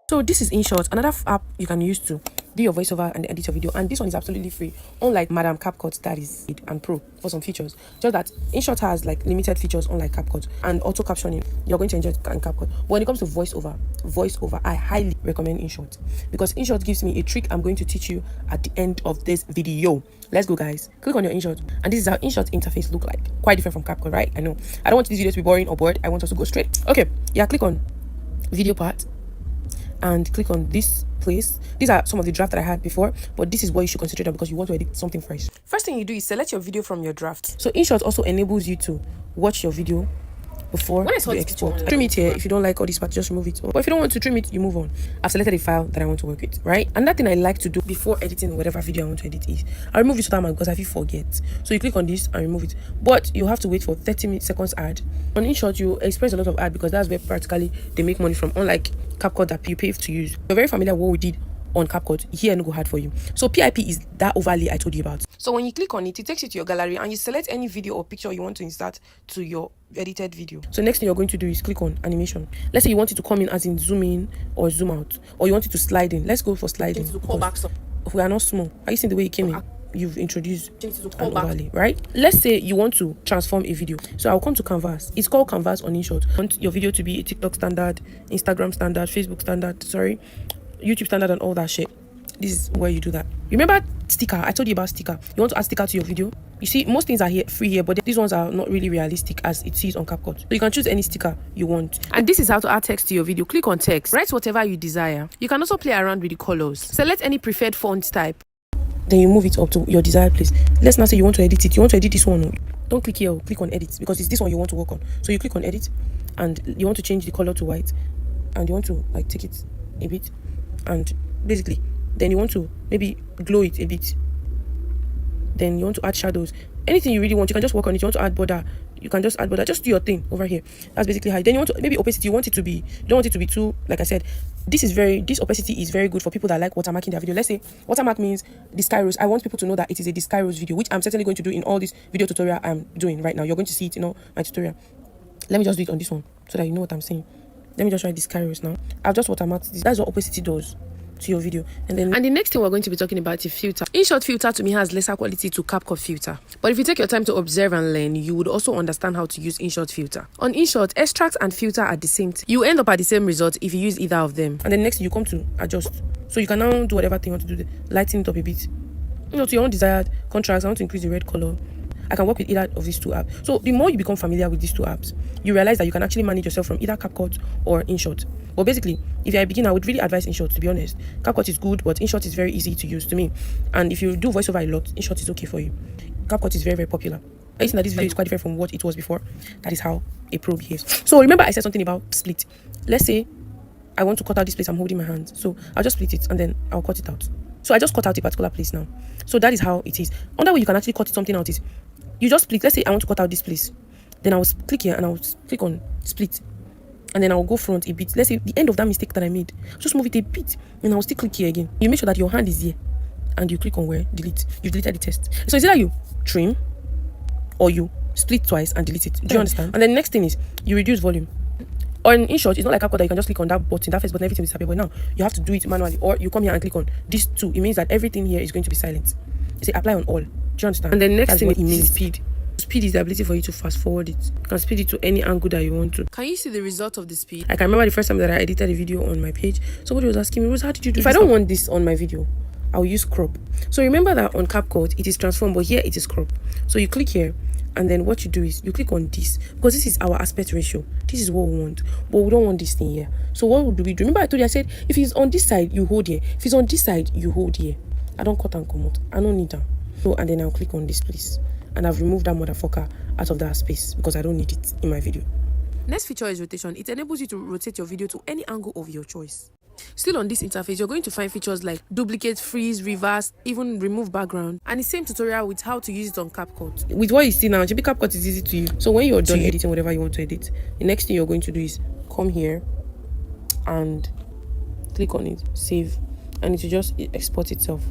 So this is InShot, another app you can use to do your voiceover and edit your video, and this one is absolutely free, unlike Madam CapCut that is and Pro for some features. Just that InShot has like limited features unlike CapCut, and auto captioning you're going to enjoy in CapCut. But when it comes to voiceover I highly recommend InShot, because InShot gives me a trick I'm going to teach you at the end of this video. Let's go, guys. Click on your InShot, and this is how InShot interface look like. Quite different from CapCut, right? I know. I don't want this video to be boring or bored. I want us to go straight. Okay, yeah, click on video part and click on this place. These are some of the drafts that I had before, but this is what you should concentrate on because you want to edit something fresh. First thing you do is select your video from your draft. So InShot also enables you to watch your video before you export. Trim it here. If you don't like all this part, just remove it. But if you don't want to trim it, you move on. I've selected a file that I want to work with, right? Another thing I like to do before editing whatever video I want to edit is I remove this time because I feel forget. So you click on this and remove it, but you have to wait for 30 seconds ad. On InShot, you experience a lot of ad because that's where practically they make money from, unlike CapCut that you pay to use. You're very familiar with what we did on CapCut. Here no go hard for you. So PIP is that overlay I told you about. So when you click on it, it takes you to your gallery and you select any video or picture you want to insert to your edited video. So next thing you're going to do is click on animation. Let's say you want it to come in as in zoom in or zoom out, or you want it to slide in. Let's go for sliding. We are not small. Are you seeing the way it came in? You've introduced an overlay, right? Let's say you want to transform a video. So I'll come to canvas. It's called canvas on InShot. You want your video to be a TikTok standard, Instagram standard, Facebook standard, YouTube standard, and all that shit. This is where you do that. Remember sticker? I told you about sticker. You want to add sticker to your video. You see, most things are here free here, but these ones are not really realistic as it sees on CapCut. So you can choose any sticker you want. And this is how to add text to your video. Click on text. Write whatever you desire. You can also play around with the colors. Select any preferred font type. Then you move it up to your desired place. Let's now say you want to edit it. You want to edit this one. Don't click here. Click on edit because it's this one you want to work on. So you click on edit and you want to change the color to white, and you want to like take it a bit, and basically then you want to maybe glow it a bit. Then you want to add shadows. Anything you really want, you can just work on it. You want to add border, you can just add border. Just do your thing over here. That's basically how. Then you want to maybe opacity. You want it to be, you don't want it to be too, like I said, this opacity is very good for people that like watermarking their video. Let's say watermark means the Skyros. I want people to know that it is a Skyros video, which I'm certainly going to do in all this video tutorial I'm doing right now. You're going to see it in all my tutorial. Let me just do it on this one so that you know what I'm saying. Let me just write the Skyros now. I've just watermarked this. That's what opacity does to your video. And the next thing we're going to be talking about is filter. InShot filter to me has lesser quality to CapCut filter, but if you take your time to observe and learn, you would also understand how to use InShot filter. On InShot, extract and filter are the same thing. You end up at the same result if you use either of them. And then next you come to adjust. So you can now do whatever thing you want to do. Lighten it up a bit, to your own desired contrast. I want to increase the red color. I can work with either of these two apps. So the more you become familiar with these two apps, you realize that you can actually manage yourself from either CapCut or InShot. But basically, if you're a beginner, I would really advise InShot, to be honest. CapCut is good, but InShot is very easy to use to me. And if you do voiceover a lot, InShot is okay for you. CapCut is very, very popular. I think that this video is quite different from what it was before. That is how a pro behaves. So remember I said something about split. Let's say I want to cut out this place I'm holding my hand. So I'll just split it and then I'll cut it out. So I just cut out a particular place now. So that is how it is. Another way you can actually cut something out is you just split. Let's say I want to cut out this place. Then I will click here and I will click on split. And then I will go front a bit. Let's say the end of that mistake that I made, just move it a bit. And I will still click here again. You make sure that your hand is here. And you click on where? Delete. You've deleted the text. So it's either you trim or you split twice and delete it. Do you understand? And then next thing is you reduce volume. On InShot, it's not like CapCut that you can just click on that button, that first button, everything will disappear. But now you have to do it manually, or you come here and click on these two. It means that everything here is going to be silent. You say apply on all. Do you understand? And then next thing is speed. Speed is the ability for you to fast forward it. You can speed it to any angle that you want to. Can you see the result of the speed? I can remember the first time that I edited a video on my page, somebody was asking me, Rose, how did you do this? If I don't want this on my video, I'll use crop. So remember that on CapCut, it is transform, but here it is crop. So you click here, and then what you do is you click on this, because this is our aspect ratio. This is what we want, but we don't want this thing here. So what do we do? Remember I told you, I said, if it's on this side, you hold here. If it's on this side, you hold here. I don't cut and come out. I don't need that. So, and then I'll click on this place. And I've removed that motherfucker out of that space because I don't need it in my video. Next feature is rotation. It enables you to rotate your video to any angle of your choice. Still on this interface, you're going to find features like duplicate, freeze, reverse, even remove background. And the same tutorial with how to use it on CapCut. With what you see now, maybe CapCut is easy to use. So when you're done editing whatever you want to edit, the next thing you're going to do is come here and click on it, save, and it will just export itself.